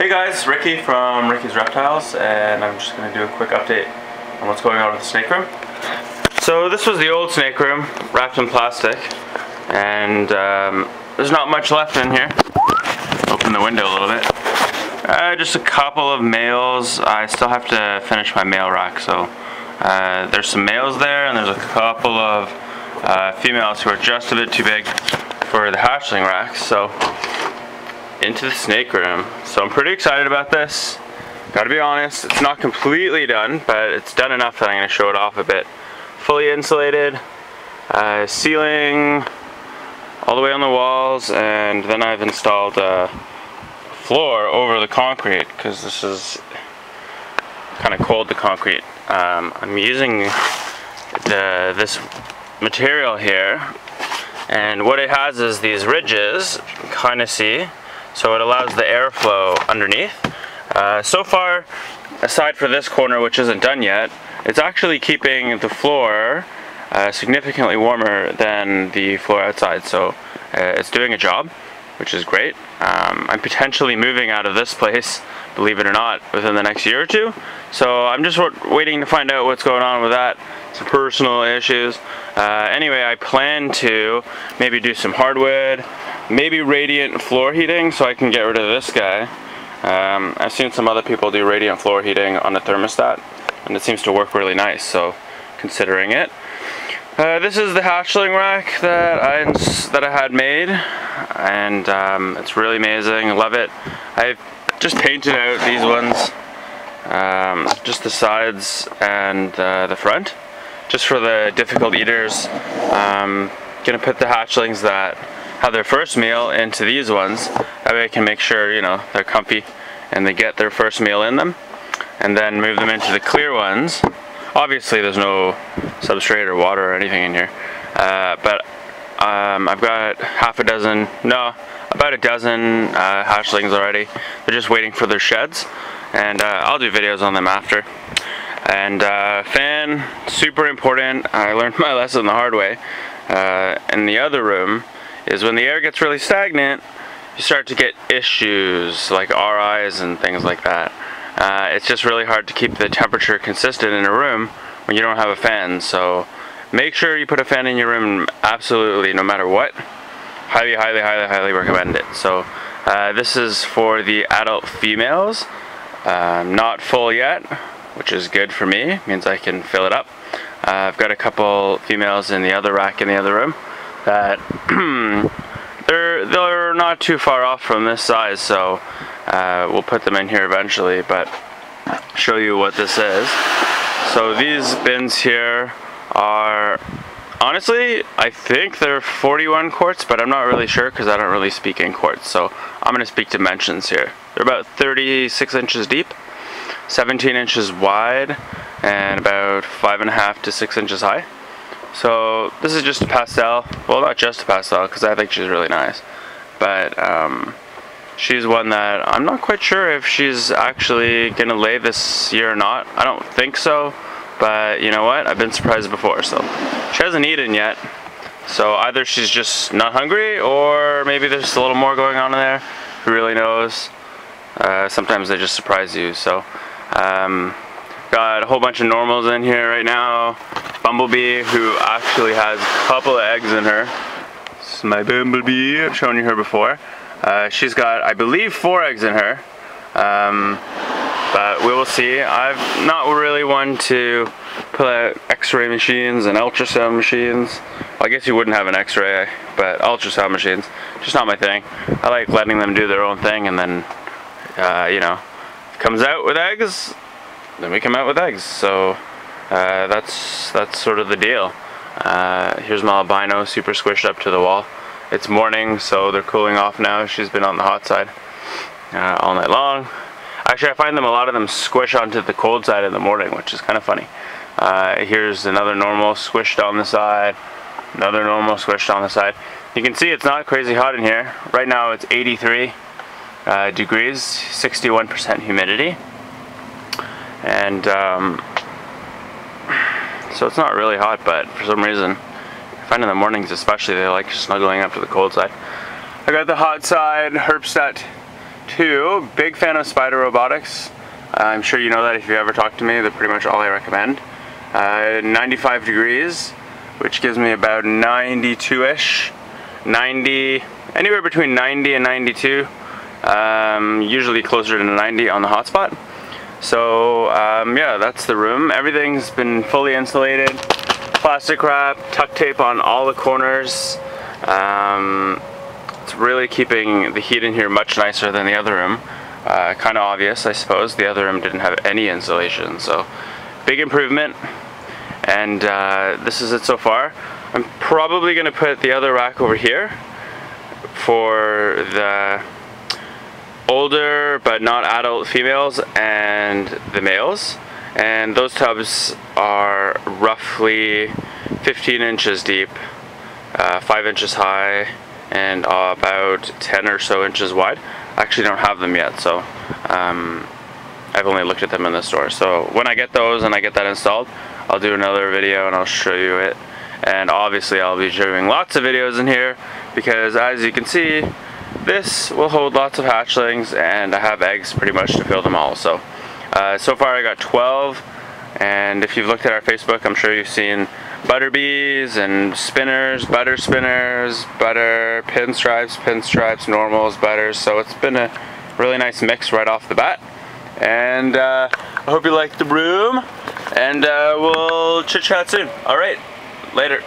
Hey guys, Ricky from Ricky's Reptiles, and I'm just going to do a quick update on what's going on with the snake room. So this was the old snake room, wrapped in plastic, and there's not much left in here. Open the window a little bit. Just a couple of males. I still have to finish my male rack, so there's some males there, and there's a couple of females who are just a bit too big for the hatchling rack. So into the snake room. So I'm pretty excited about this. Gotta be honest, it's not completely done, but it's done enough that I'm gonna show it off a bit. Fully insulated, ceiling all the way on the walls, and then I've installed a floor over the concrete because this is kind of cold, the concrete. I'm using this material here, and what it has is these ridges, you can kind of see. So it allows the airflow underneath. So far, aside for this corner, which isn't done yet, it's actually keeping the floor significantly warmer than the floor outside. So it's doing a job, which is great. I'm potentially moving out of this place, believe it or not, within the next year or two. So I'm just waiting to find out what's going on with that. Some personal issues. Anyway, I plan to maybe do some hardwood, maybe radiant floor heating, so I can get rid of this guy. I've seen some other people do radiant floor heating on the thermostat, and it seems to work really nice, so considering it. This is the hatchling rack that I had made, and it's really amazing. I love it. I've just painted out these ones, just the sides and the front, just for the difficult eaters. Gonna put the hatchlings that have their first meal into these ones. That way I can make sure, you know, they're comfy and they get their first meal in them, and then move them into the clear ones. Obviously there's no substrate or water or anything in here, but I've got about a dozen hatchlings already. They're just waiting for their sheds, and I'll do videos on them after. And fan, super important. I learned my lesson the hard way. In the other room is when the air gets really stagnant, you start to get issues like RIs and things like that. It's just really hard to keep the temperature consistent in a room when you don't have a fan. So make sure you put a fan in your room, absolutely, no matter what. Highly, highly, highly, highly recommend it. So this is for the adult females. Not full yet, which is good for me, means I can fill it up. I've got a couple females in the other rack in the other room that they're not too far off from this size, so we'll put them in here eventually, but show you what this is. So these bins here are, honestly, I think they're 41 quarts, but I'm not really sure because I don't really speak in quarts, so I'm going to speak dimensions here. They're about 36 inches deep, 17 inches wide, and about 5.5 to 6 inches high. So this is just a pastel. Well, not just a pastel, because I think she's really nice, but she's one that I'm not quite sure if she's actually gonna lay this year or not. I don't think so, but you know what, I've been surprised before. So she hasn't eaten yet, so either she's just not hungry, or maybe there's a little more going on in there. Who really knows? Sometimes they just surprise you. So got a whole bunch of normals in here right now. Bumblebee, who actually has a couple of eggs in her. This is my Bumblebee. I've shown you her before. She's got, I believe, 4 eggs in her. But we will see. I'm not really one to pull out X-ray machines and ultrasound machines. Well, I guess you wouldn't have an X-ray, but ultrasound machines, just not my thing. I like letting them do their own thing, and then, you know, if it comes out with eggs, then we come out with eggs. So that's sort of the deal. Here's my albino, super squished up to the wall. It's morning, so they're cooling off now. She's been on the hot side all night long. Actually, I find a lot of them squish onto the cold side in the morning, which is kind of funny. Here's another normal squished on the side, another normal squished on the side. You can see it's not crazy hot in here. Right now it's 83 degrees, 61% humidity. And so it's not really hot, but for some reason, I find in the mornings especially, they like snuggling up to the cold side. I got the hot side, Herbstat 2, big fan of Spider Robotics. I'm sure you know that if you ever talk to me, they're pretty much all I recommend. 95 degrees, which gives me about 92-ish. 90, anywhere between 90 and 92. Usually closer to 90 on the hotspot. So yeah, that's the room. Everything's been fully insulated. Plastic wrap, tuck tape on all the corners. It's really keeping the heat in here much nicer than the other room. Kind of obvious, I suppose. The other room didn't have any insulation, so big improvement. And this is it so far. I'm probably going to put the other rack over here for the older but not adult females and the males. And those tubs are roughly 15 inches deep, 5 inches high, and about 10 or so inches wide. I actually don't have them yet, so I've only looked at them in the store. So when I get those and I get that installed, I'll do another video and I'll show you it. And obviously I'll be doing lots of videos in here because, as you can see, this will hold lots of hatchlings, and I have eggs pretty much to fill them all. So so far I got 12, and if you've looked at our Facebook, I'm sure you've seen butter bees and spinners, butter spinners, butter pinstripes, normals, butters. So it's been a really nice mix right off the bat. And I hope you like the room, and we'll chit chat soon. All right, later.